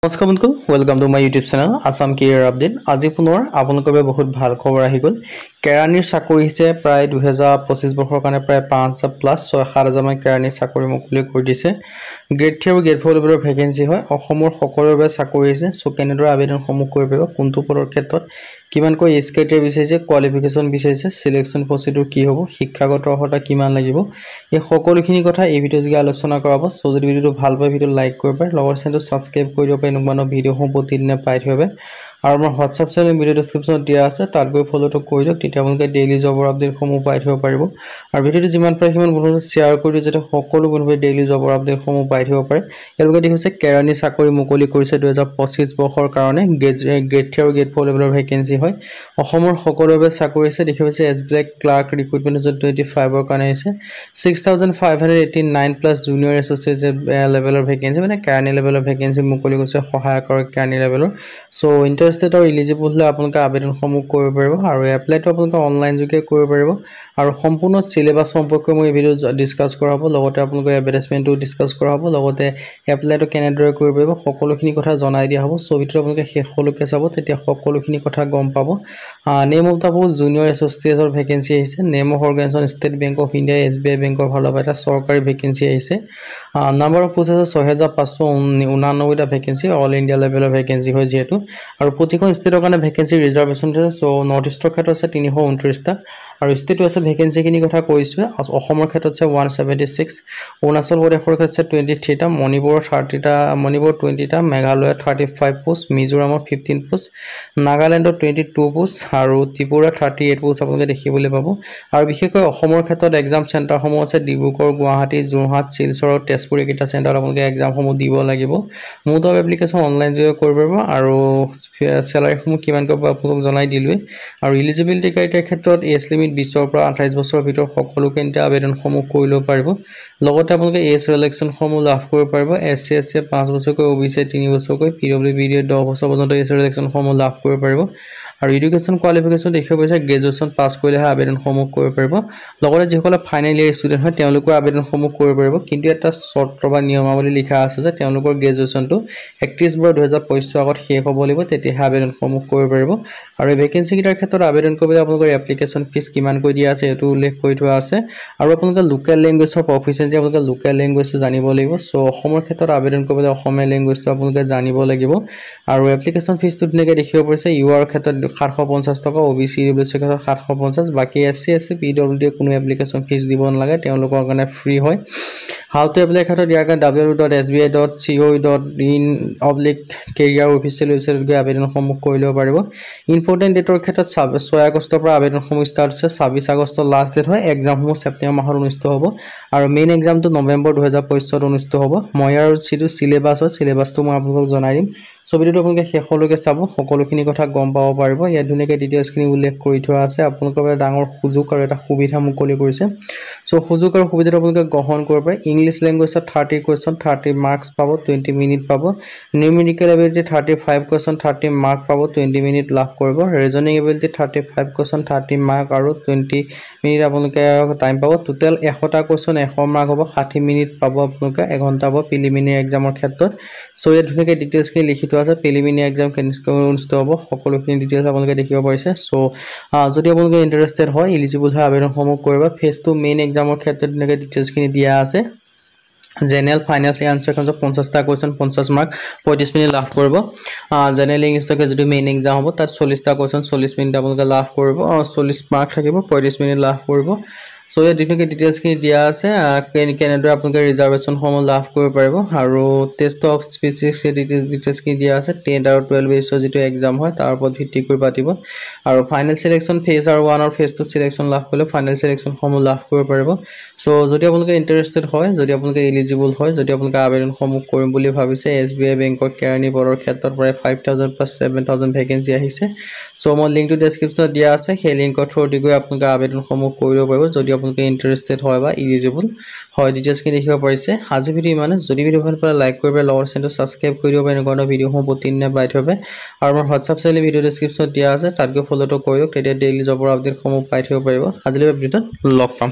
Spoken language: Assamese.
নমস্কাৰ বন্ধুসকল, welcome to my YouTube channel Assam career update. আজি পুনৰ আপোনালোকৰ বাবে বহুত ভাল খবৰ আহি গ'ল। কেৰাণীৰ চাকৰি হৈছে প্ৰায় 2025 বৰ্ষৰ কাৰণে প্ৰায় 5,000 প্লাছ 6-7,000 মান কেৰাণীৰ চাকৰি মুকলি কৰি দিছে। গ্ৰেড 3 আৰু গ্ৰেড 4 লেভেলৰ ভেকেঞ্চি হয়। অসমৰ সকলোৰে বাবে চাকৰি আছে। চ' কেনেদৰে আবেদনসমূহ কৰিব পাৰিব, কোনটো পদৰ ক্ষেত্ৰত কিমানকৈ এজ ক্ৰাইটেৰিয়া বিচাৰিছে, কোৱালিফিকেশ্যন বিচাৰিছে, সিলেকশ্যন প্ৰচিডিউৰ কি হ'ব, শিক্ষাগত অৰ্হতা কিমান লাগিব, এই সকলোখিনি কথা এই ভিডিঅ' যোগে আলোচনা কৰা হ'ব। চ' যদি ভিডিঅ'টো ভাল পায় ভিডিঅ' লাইক কৰিব পাৰে, লগৰ চেনেলটো ছাবস্ক্ৰাইব কৰি দিব পাৰে এনেকুৱা ভিডিঅ'সমূহ প্ৰতিদিনে পাই থাকিব। আৰু আমাৰ হোৱাটছআপ চেনেল ভিডিঅ' ডেছক্ৰিপশ্যনত দিয়া আছে, তাত গৈ ফ'ল'টো কৰি দিয়ক, তেতিয়া আপোনালোকে ডেইলি জবৰ আপডেটসমূহ পাই থাকিব পাৰিব। আৰু ভিডিঅ'টো যিমান পাৰে সিমান বন্ধুৱে শ্বেয়াৰ কৰি দিওঁ, যাতে সকলো বন্ধুৱে ডেইলি জবৰ আপডেটসমূহ পাই থাকিব পাৰে। তেওঁলোকে দেখিছে কেৰাণী চাকৰি মুকলি কৰিছে 2025 বৰ্ষৰ কাৰণে। গ্ৰেড 3 আৰু গ্ৰেড 4 লেভেলৰ ভেকেঞ্চি হয়। অসমৰ সকলোৰে বাবে চাকৰি আছে। দেখি পাইছে SBI ক্লাৰ্ক ৰিক্ৰুটমেণ্ট 2025ৰ কাৰণে আহিছে 6,589 প্লাছ জুনিয়ৰ এছ'চিয়েট লেভেলৰ ভেকেঞ্চি, মানে কেৰাণী লেভেলৰ ভেকেঞ্চি মুকলি কৰিছে, সহায়কৰ কেৰাণী লেভেলৰ। চ' ইণ্টাৰেষ্টেড আৰু ইলিজিবল হ'লে আপোনালোকে আবেদনসমূহ কৰিব পাৰিব। আৰু এপ্লাইটো আপোনালোকে অনলাইন যোগে কৰিব পাৰিব। আৰু সম্পূৰ্ণ চিলেবাছ সম্পৰ্কে মই এই ভিডিঅ'ত ডিছকাছ কৰা হ'ব, লগতে আপোনালোকে এডভাৰটাইজমেণ্টটো ডিছকাছ কৰা হ'ব, লগতে এপ্লাইটো কেনেদৰে কৰিব পাৰিব সকলোখিনি কথা জনাই দিয়া হ'ব। চ' ভিডিঅ'টো আপোনালোকে শেষলৈকে চাব, তেতিয়া সকলোখিনি কথা গম পাব। Name of the post junior এছ'চিয়েটৰ ভেকেঞ্চি আহিছে। Name of organisation State Bank of India, SBI বেংকৰ ফালৰ পৰা এটা চৰকাৰী ভেকেঞ্চি আহিছে। নাম্বাৰ অফ পোষ্ট আছে 6,589টা ভেকেঞ্চি, অল ইণ্ডিয়া লেভেলৰ ভেকেঞ্চি হয় যিহেতু। আৰু প্ৰতিখন ষ্টেটৰ কাৰণে ভেকেঞ্চি ৰিজাৰ্ভেশ্যন আছে। চ' নৰ্থ ইষ্টৰ ক্ষেত্ৰত আছে 329টা। আৰু ষ্টেটো আছে ভেকেঞ্চিখিনিৰ কথা কৈছোঁ। অসমৰ ক্ষেত্ৰত আছে 176, অৰুণাচল প্ৰদেশৰ ক্ষেত্ৰত আছে 23টা, মণিপুৰৰ 20টা, মেঘালয়ত 35 পোষ্ট, মিজোৰামৰ 15 পোষ্ট, নাগালেণ্ডৰ 22 পোষ্ট আৰু ত্ৰিপুৰা 38 পোষ্ট আপোনালোকে দেখিবলৈ পাব। আৰু বিশেষকৈ অসমৰ ক্ষেত্ৰত এক্সাম চেণ্টাৰসমূহ আছে ডিব্ৰুগড়, গুৱাহাটী, যোৰহাট, শিলচৰ, তেজপুৰ, এইকেইটা চেণ্টাৰত আপোনালোকে এক্সামসমূহ দিব লাগিব। মোড অফ এপ্লিকেশ্যন অনলাইন যোগে কৰিব পাৰিব। আৰু চেলাৰীসমূহ কিমানকৈ পাব আপোনালোক জনাই দিলোঁৱেই। আৰু ইলিজিবিলিটি ক্ৰাইটেৰিয়াৰ ক্ষেত্ৰত এজ লিমিট 20ৰ পৰা 28 বছৰৰ ভিতৰত সকলো কেন্দ্ৰীয় আবেদনসমূহ কৰি ল'ব পাৰিব। লগতে আপোনালোকে এজ ৰিলেক্সনসমূহ লাভ কৰিব পাৰিব। SC SC 5 বছৰকৈ, OBC 3 বছৰকৈ, PWBD 10 বছৰ পৰ্যন্ত এজ ৰিলেক্সনসমূহ লাভ কৰিব পাৰিব। আৰু এডুকেশ্যন কোৱালিফিকেশ্যন দেখিব পাৰিছে গ্ৰেজুৱেশ্যন পাছ কৰিলেহে আবেদনসমূহ কৰিব পাৰিব। লগতে যিসকলে ফাইনেল ইয়েৰ ষ্টুডেণ্ট হয় তেওঁলোকৰ আবেদনসমূহ কৰিব পাৰিব। কিন্তু এটা চৰ্ত বা নিয়মাৱলী লিখা আছে যে তেওঁলোকৰ গ্ৰেজুৱেশ্যনটো 31/12/2025 আগত শেষ হ'ব লাগিব, তেতিয়াহে আবেদনসমূহ কৰিব পাৰিব। আৰু এই ভেকেঞ্চিকেইটাৰ ক্ষেত্ৰত আবেদন কৰিবলৈ আপোনালোকৰ এপ্লিকেশ্যন ফিজ কিমানকৈ দিয়া আছে এইটো উল্লেখ কৰি থোৱা আছে। আৰু আপোনালোকে লোকেল লেংগুৱেজৰ প্ৰফিচিয়েঞ্চি আপোনালোকে লোকেল লেংগুৱেজটো জানিব লাগিব। চ' অসমৰ ক্ষেত্ৰত আবেদন কৰিবলৈ অসমীয়া লেংগুৱেজটো আপোনালোকে জানিব লাগিব। আৰু এপ্লিকেশ্যন ফিজটো ধুনীয়াকৈ দেখিব পাৰিছে। UR ক্ষেত্ৰত 750 টকা, OBC EWC ক্ষেত্ৰত 750, বাকী SC SC PWD কোনো এপ্লিকেশ্যন ফিজ দিব নালাগে, তেওঁলোকৰ কাৰণে ফ্ৰী হয়। হাউ টু এপ্লাই ক্ষেত্ৰত ইয়াৰ কাৰণে www.sbi.co.in/career অফিচিয়েল ৱেবছাইটত গৈ আবেদনসমূহ কৰি ল'ব পাৰিব। ইম্পৰ্টেণ্ট ডেটৰ ক্ষেত্ৰত 6 আগষ্টৰ পৰা আবেদনসমূহ ষ্টাৰ্ট হৈছে। 26 আগষ্ট লাষ্ট ডেট হয়। এক্সামসমূহ ছেপ্টেম্বৰ মাহত অনুষ্ঠিত হ'ব। আৰু মেইন এক্সামটো নৱেম্বৰ 2025 অনুষ্ঠিত হ'ব। মই ইয়াৰ যিটো চিলেবাছ হয় চিলেবাছটো মই আপোনালোকক জনাই দিম। চ' ভিডিঅ'টো আপোনালোকে শেষলৈকে চাব, সকলোখিনি কথা গম পাব পাৰিব। ইয়াত ধুনীয়াকৈ ডিটেইলছখিনি উল্লেখ কৰি থোৱা আছে। আপোনালোকৰ বাবে ডাঙৰ সুযোগ আৰু এটা সুবিধা মুকলি কৰিছে। চ' সুযোগ আৰু সুবিধাটো আপোনালোকে গ্ৰহণ কৰিব পাৰে। ইংলিছ লেংগুৱেজত 30 কুৱেশ্যন, 30 মাৰ্কছ পাব, 20 মিনিট পাব। নিউমেৰিকেল এবিলিটি 35 কুৱেশ্যন, 30 মাৰ্ক পাব, 20 মিনিট লাভ কৰিব। ৰিজনিং এবিলিটি 35 কুৱেশ্যন, 30 মাৰ্ক আৰু 20 মিনিট আপোনালোকে টাইম পাব। টোটেল 100টা কুৱেশ্যন, 100 মাৰ্ক হ'ব, 60 মিনিট পাব আপোনালোকে, 1 ঘণ্টা হ'ব প্ৰিলিমিনেৰী এক্সামৰ ক্ষেত্ৰত। চ' ইয়াত ধুনীয়াকৈ ডিটেইলছখিনি লিখি থোৱা আছে। প্ৰিলিমিনেৰী এক্সাম কেনেকৈ অনুষ্ঠিত হ'ব সকলোখিনি ডিটেইলছ আপোনালোকে দেখিব পাৰিছে। চ' যদি আপোনালোকে ইণ্টাৰেষ্টেড হয়, ইলিজিবল হয়, আবেদনসমূহ কৰিব। ফেজ 2 মেইন এক্সামৰ ক্ষেত্ৰত ধুনীয়াকৈ ডিটেইলছখিনি দিয়া আছে। জেনেৰেল ফাইনেন্স এনচাৰ 50টা কুৱেশ্যন, 50 মাৰ্ক, 35 মিনিট লাভ কৰিব। জেনেৰেল ইংলিছকে যদি মেইন এক্সাম হ'ব তাত 40টা কুৱেশ্যন, 40 মিনিট আপোনালোকে লাভ কৰিব। 40 মাৰ্ক থাকিব, 35 মিনিট লাভ কৰিব। চ' ইয়াত ধুনীয়াকৈ ডিটেইলছখিনি দিয়া আছে কেনেদৰে আপোনালোকে ৰিজাৰ্ভেশ্যনসমূহ লাভ কৰিব পাৰিব। আৰু টেষ্ট অফ স্পেচিফিক ডিটেইলছখিনি দিয়া আছে। 10 আৰু 12 বেছৰ যিটো এক্সাম হয় তাৰ ওপৰত ভিত্তি কৰি পাতিব। আৰু ফাইনেল চিলেকশ্যন ফেজ আৰু 1 আৰু ফেজ 2 চিলেকশ্যন লাভ কৰিলে ফাইনেল চিলেকশ্যনসমূহ লাভ কৰিব পাৰিব। চ' যদি আপোনালোকে ইণ্টাৰেষ্টেড হয়, যদি আপোনালোকে ইলিজিবল হয়, যদি আপোনালোকে আবেদনসমূহ কৰিম বুলি ভাবিছে, SBI বেংকৰ কেৰাণী পদৰ ক্ষেত্ৰত প্ৰায় 5,000 প্লাছ 7,000 ভেকেঞ্চি আহিছে। চ' মই লিংকটো ডেছক্ৰিপশ্যনত দিয়া আছে, সেই লিংকৰ থ্ৰুদি গৈ আপোনালোকে আবেদনসমূহ কৰিব পাৰিব যদি আপোনালোকে ইণ্টাৰেষ্টেড হয় বা ইলিজিবল হয়। ডিটেইলছখিনি দেখিব পাৰিছে। আজি ভিডিঅ' ইমানে। যদি ভিডিঅ' ভাল পালে লাইক কৰিব, লগৰ চেনেলটো ছাবস্ক্ৰাইব কৰি দিব পাৰে, এনেকুৱা ভিডিঅ'সমূহ প্ৰতিদিনে পাই থাকিব। আৰু আমাৰ হোৱাটছআপ চেনেল ভিডিঅ' ডেছক্ৰিপশ্যনত দিয়া আছে, তাত গৈ ফ'ল'টো কৰি দিয়ক, তেতিয়া ডেইলি জবৰ আপডেটসমূহ পাই থাকিব পাৰিব। আজিলৈ ভিডিঅ'ত লগ পাম।